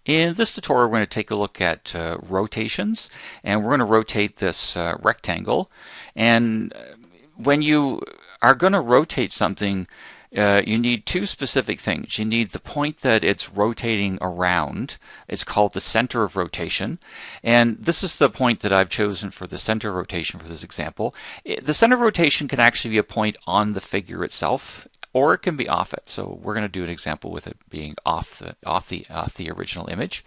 In this tutorial, we're going to take a look at rotations, and we're going to rotate this rectangle. And when you are going to rotate something, you need two specific things. You need the point that it's rotating around. It's called the center of rotation. And this is the point that I've chosen for the center of rotation for this example. The center of rotation can actually be a point on the figure itself, or it can be off it. So we're going to do an example with it being off the original image.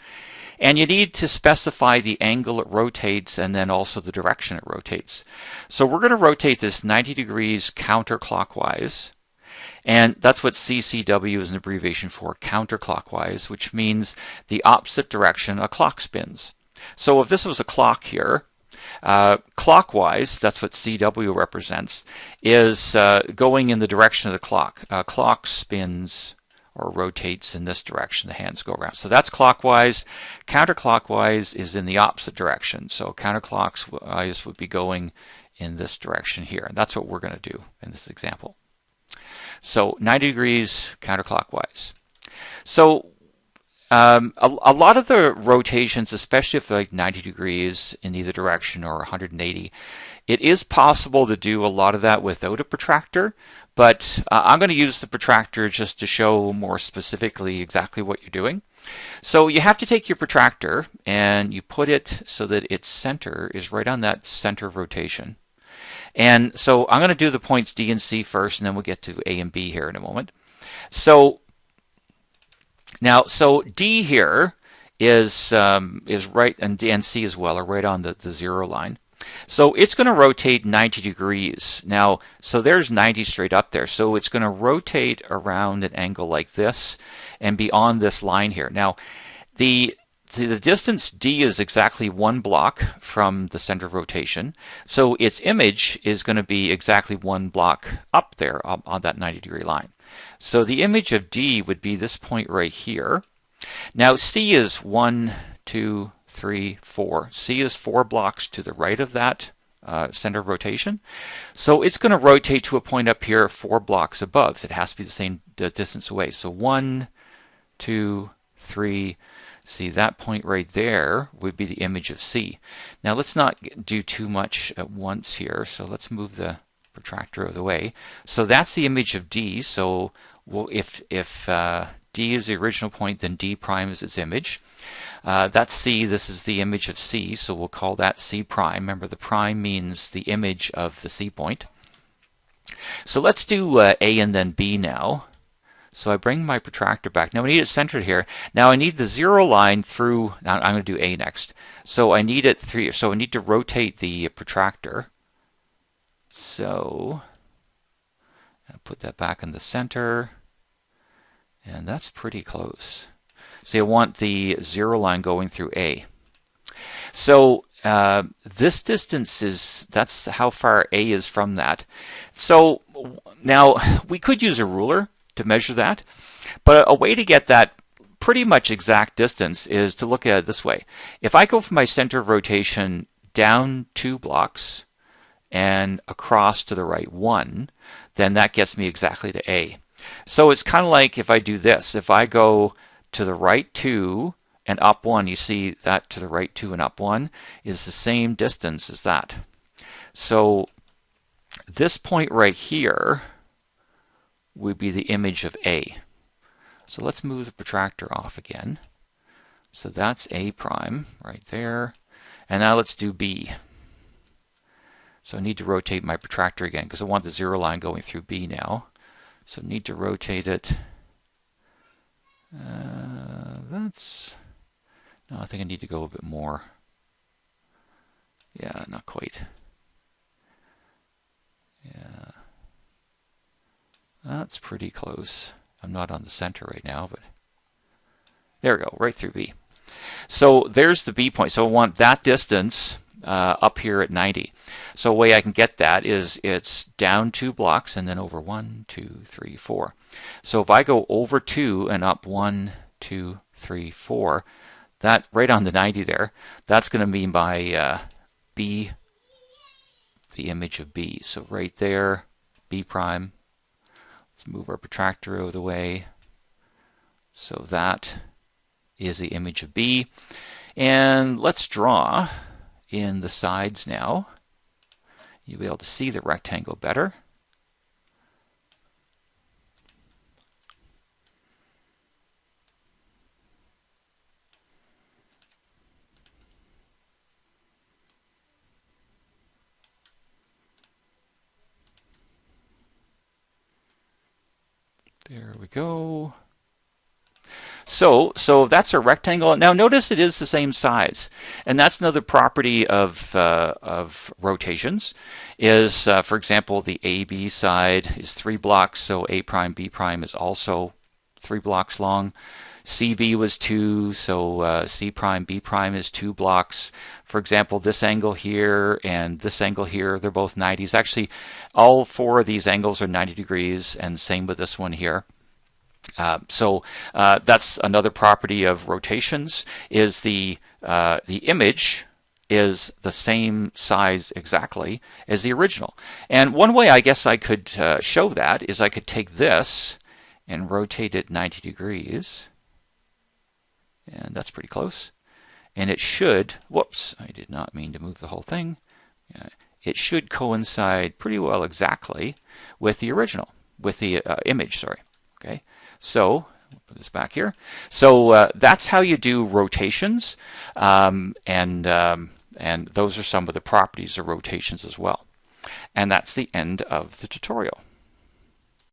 And you need to specify the angle it rotates and then also the direction it rotates. So we're going to rotate this 90 degrees counterclockwise. And that's what CCW is an abbreviation for, counterclockwise, which means the opposite direction a clock spins. So if this was a clock here, clockwise, that's what CW represents, is going in the direction of the clock. Clock spins or rotates in this direction, the hands go around. So that's clockwise. Counterclockwise is in the opposite direction. So counterclockwise would be going in this direction here. And that's what we're going to do in this example. So 90 degrees counterclockwise. So a lot of the rotations, especially if they're like 90 degrees in either direction or 180, it is possible to do a lot of that without a protractor, but I'm going to use the protractor just to show more specifically exactly what you're doing. So you have to take your protractor and you put it so that its center is right on that center of rotation. And so I'm going to do the points D and C first, and then we'll get to A and B here in a moment. So D here is right, and D and C as well are right on the 0 line. So it's going to rotate 90 degrees. Now, so there's 90 straight up there. So it's going to rotate around an angle like this and be on this line here. Now, the distance D is exactly 1 block from the center of rotation. So its image is going to be exactly 1 block up there on that 90 degree line. So the image of D would be this point right here. Now C is 1, 2, 3, 4. C is 4 blocks to the right of that center of rotation. So it's going to rotate to a point up here 4 blocks above. So it has to be the same distance away. So 1, 2, 3. See, that point right there would be the image of C. Now let's not do too much at once here. So let's move the protractor out of the way. So that's the image of D. So if D is the original point, then D prime is its image. That's C. This is the image of C. So we'll call that C prime. Remember, the prime means the image of the C point. So let's do A and then B now. So I bring my protractor back. Now I need it centered here. Now I need the 0 line through. Now I'm going to do A next. So I need it through. So I need to rotate the protractor. So I'll put that back in the center, and that's pretty close. So I want the 0 line going through A. So this distance that's how far A is from that. So now we could use a ruler to measure that, but a way to get that pretty much exact distance is to look at it this way. If I go from my center of rotation down 2 blocks and across to the right 1, then that gets me exactly to A. So it's kind of like if I do this. If I go to the right 2 and up 1, you see that to the right 2 and up 1 is the same distance as that. So this point right here would be the image of A. So let's move the protractor off again. So that's A prime right there. And now let's do B. So I need to rotate my protractor again because I want the 0 line going through B now. So I need to rotate it. No, I think I need to go a bit more. Yeah, not quite. Yeah. That's pretty close. I'm not on the center right now, but there we go, right through B. So there's the B point. So I want that distance up here at 90. So a way I can get that is it's down 2 blocks and then over 1, 2, 3, 4. So if I go over 2 and up 1, 2, 3, 4, that right on the 90 there, that's going to be my B, the image of B. So right there, B prime. Let's move our protractor out of the way. So that is the image of B. And let's draw in the sides now. You'll be able to see the rectangle better. There we go. So that's a rectangle. Now notice it is the same size, and that's another property of rotations. Is for example, the AB side is 3 blocks, so A prime B prime is also 3 blocks long. CB was 2, so C prime B prime is 2 blocks. For example, this angle here and this angle here, they're both 90s. Actually, all 4 of these angles are 90 degrees, and same with this one here. So that's another property of rotations, is the image is the same size exactly as the original. And one way I guess I could show that is I could take this and rotate it 90 degrees. And that's pretty close. And it should, whoops, I did not mean to move the whole thing. It should coincide pretty well exactly with the original, with the image, sorry. Okay, so put this back here. So that's how you do rotations, and those are some of the properties of rotations as well. And that's the end of the tutorial.